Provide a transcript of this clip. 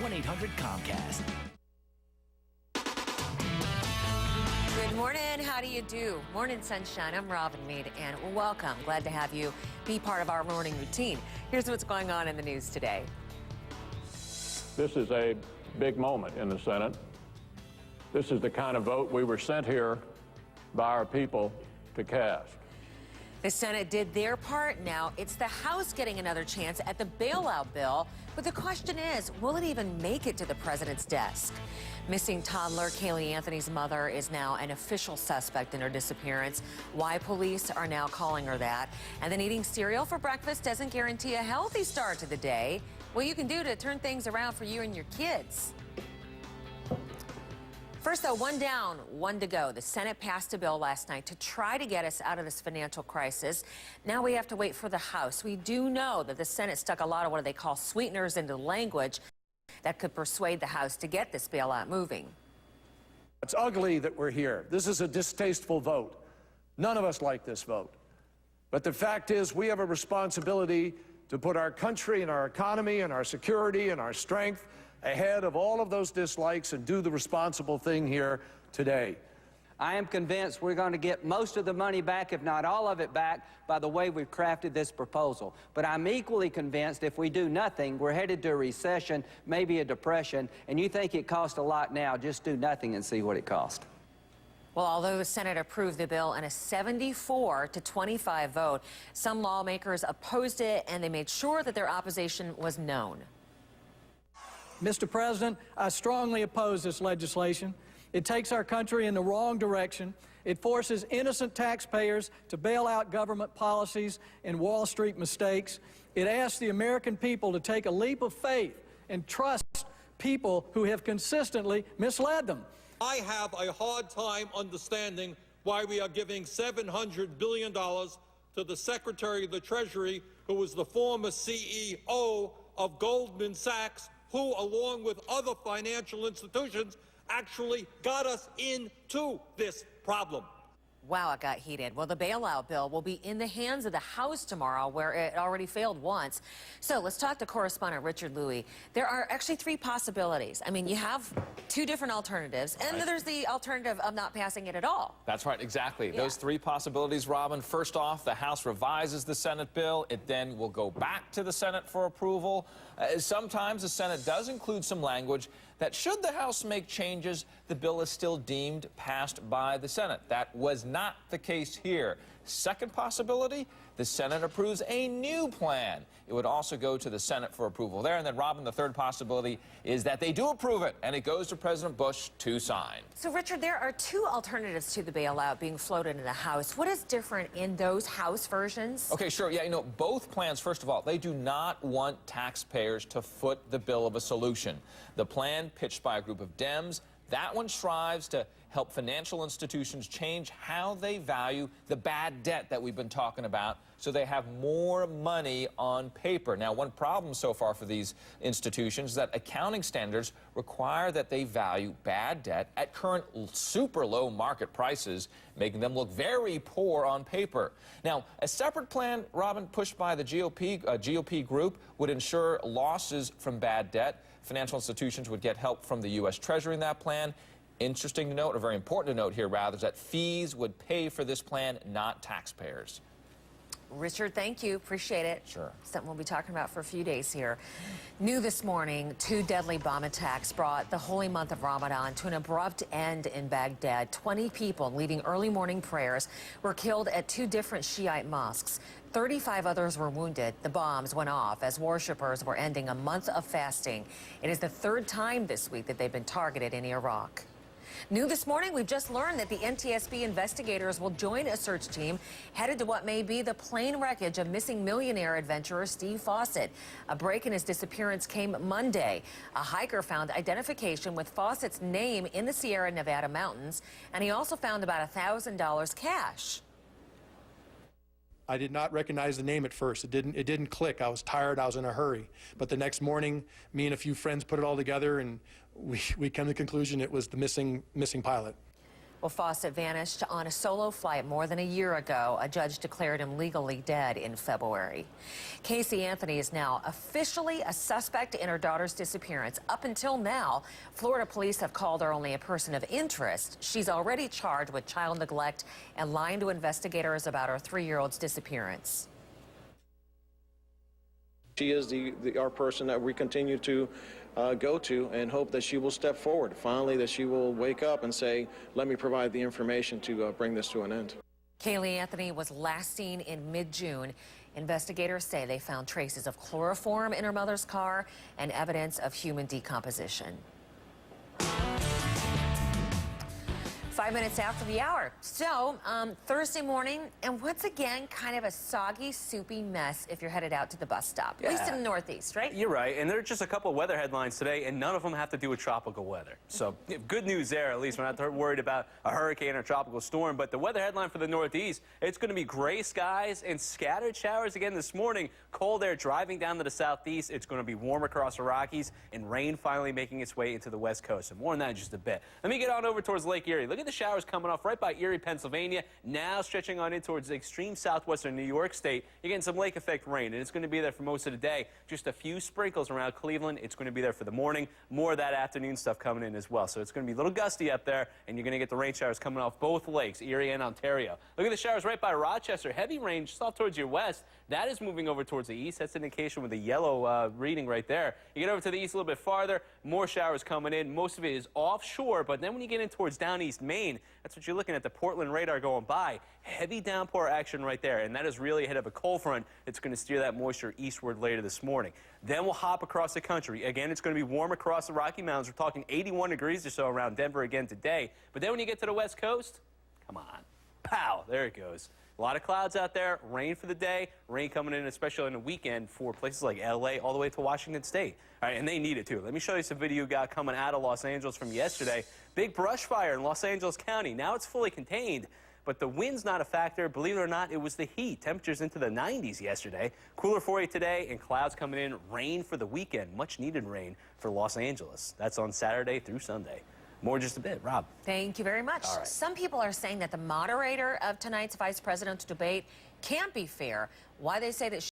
1-800-COMCAST. Good morning. How do you do? Morning, sunshine. I'm Robin Meade, and welcome. Glad to have you be part of our morning routine. Here's what's going on in the news today. This is a big moment in the Senate. This is the kind of vote we were sent here by our people to cast. The Senate did their part. Now it's the House getting another chance at the bailout bill. But the question is, will it even make it to the president's desk? Missing toddler Kaylee Anthony's mother is now an official suspect in her disappearance. Why police are now calling her that. And then eating cereal for breakfast doesn't guarantee a healthy start to the day. What you can do to turn things around for you and your kids. First, though, one down, one to go. The Senate passed a bill last night to try to get us out of this financial crisis. Now we have to wait for the House. We do know that the Senate stuck a lot of what they call sweeteners into language that could persuade the House to get this bailout moving. It's ugly that we're here. This is a distasteful vote. None of us like this vote. But the fact is, we have a responsibility to put our country and our economy and our security and our strength ahead of all of those dislikes and do the responsible thing here today. I am convinced we're going to get most of the money back, if not all of it back, by the way we've crafted this proposal. But I'm equally convinced if we do nothing, we're headed to a recession, maybe a depression, and you think it costs a lot now, just do nothing and see what it costs. Well, although the Senate approved the bill in a 74-25 vote, some lawmakers opposed it, and they made sure that their opposition was known. Mr. President, I strongly oppose this legislation. It takes our country in the wrong direction. It forces innocent taxpayers to bail out government policies and Wall Street mistakes. It asks the American people to take a leap of faith and trust people who have consistently misled them. I have a hard time understanding why we are giving $700 billion to the Secretary of the Treasury, who was the former CEO of Goldman Sachs, who, along with other financial institutions, actually got us into this problem. Wow, it got heated. Well, the bailout bill will be in the hands of the House tomorrow, where it already failed once. So let's talk to correspondent Richard Louie. There are actually three possibilities. I mean, you have two different alternatives, and then there's the alternative of not passing it at all. That's right, exactly. Those three possibilities, Robin. First off, the House revises the Senate bill. It then will go back to the Senate for approval. Sometimes the Senate does include some language that should the House make changes, the bill is still deemed passed by the Senate. That was not the case here. Second possibility, the Senate approves a new plan. It would also go to the Senate for approval there. And then, Robin, the third possibility is that they do approve it, and it goes to President Bush to sign. So, Richard, there are two alternatives to the bailout being floated in the House. What is different in those House versions? Okay, sure. Yeah, you know, both plans, first of all, they do not want taxpayers to foot the bill of a solution. The plan pitched by a group of Dems, that one strives to help financial institutions change how they value the bad debt that we've been talking about, so they have more money on paper. Now, one problem so far for these institutions is that accounting standards require that they value bad debt at current super low market prices, making them look very poor on paper. Now, a separate plan, Robin, pushed by the GOP group would ensure losses from bad debt. Financial institutions would get help from the U.S. Treasury in that plan. Interesting to note, or very important to note here, rather, is that fees would pay for this plan, not taxpayers. Richard, thank you. Appreciate it. Sure. Something we'll be talking about for a few days here. New this morning, two deadly bomb attacks brought the holy month of Ramadan to an abrupt end in Baghdad. 20 people leading early morning prayers were killed at two different Shiite mosques. 35 others were wounded. The bombs went off as worshippers were ending a month of fasting. It is the third time this week that they've been targeted in Iraq. New this morning, we've just learned that the NTSB investigators will join a search team headed to what may be the plane wreckage of missing millionaire adventurer Steve Fawcett. A break in his disappearance came Monday. A hiker found identification with Fawcett's name in the Sierra Nevada mountains, and he also found about $1,000 cash. I did not recognize the name at first. It didn't click. I was tired. I was in a hurry. But the next morning, me and a few friends put it all together, and we came to the conclusion it was the missing pilot. Well, Fawcett vanished on a solo flight more than a year ago. A judge declared him legally dead in February. Casey Anthony is now officially a suspect in her daughter's disappearance. Up until now, Florida police have called her only a person of interest. She's already charged with child neglect and lying to investigators about her 3-year-old's disappearance. She is our person that we continue to go to and hope that she will step forward. Finally, that she will wake up and say, let me provide the information to bring this to an end. Kaylee Anthony was last seen in mid-June. Investigators say they found traces of chloroform in her mother's car and evidence of human decomposition. 5 minutes after the hour. So, Thursday morning, and once again, kind of a soggy, soupy mess if you're headed out to the bus stop. At least in the Northeast, right? You're right, and there are just a couple of weather headlines today, and none of them have to do with tropical weather. So, good news there, at least we're not worried about a hurricane or tropical storm. But the weather headline for the Northeast, it's going to be gray skies and scattered showers again this morning. Cold air driving down to the southeast. It's going to be warm across the Rockies, and rain finally making its way into the West Coast. So more on that in just a bit. Let me get on over towards Lake Erie. Look at the showers coming off right by Erie, Pennsylvania, now stretching on in towards the extreme southwestern New York State. You're getting some lake effect rain, and it's going to be there for most of the day. Just a few sprinkles around Cleveland. It's going to be there for the morning. More of that afternoon stuff coming in as well. So it's going to be a little gusty up there, and you're going to get the rain showers coming off both lakes, Erie and Ontario. Look at the showers right by Rochester. Heavy rain just off towards your west. That is moving over towards the east. That's an indication with the yellow reading right there. You get over to the east a little bit farther, more showers coming in. Most of it is offshore, but then when you get in towards down east Maine, that's what you're looking at, the Portland radar going by. Heavy downpour action right there, and that is really ahead of a cold front that's going to steer that moisture eastward later this morning. Then we'll hop across the country. Again, it's going to be warm across the Rocky Mountains. We're talking 81 degrees or so around Denver again today. But then when you get to the West Coast, come on, pow, there it goes. A lot of clouds out there, rain for the day, rain coming in, especially on the weekend for places like LA all the way to Washington State. All right, and they need it too. Let me show you some video you got coming out of Los Angeles from yesterday. Big brush fire in Los Angeles County. Now it's fully contained, but the wind's not a factor. Believe it or not, it was the heat. Temperatures into the 90s yesterday. Cooler for you today, and clouds coming in. Rain for the weekend. Much needed rain for Los Angeles. That's on Saturday through Sunday. More in just a bit. Rob. Thank you very much. All right. Some people are saying that the moderator of tonight's vice presidential debate can't be fair. Why they say that she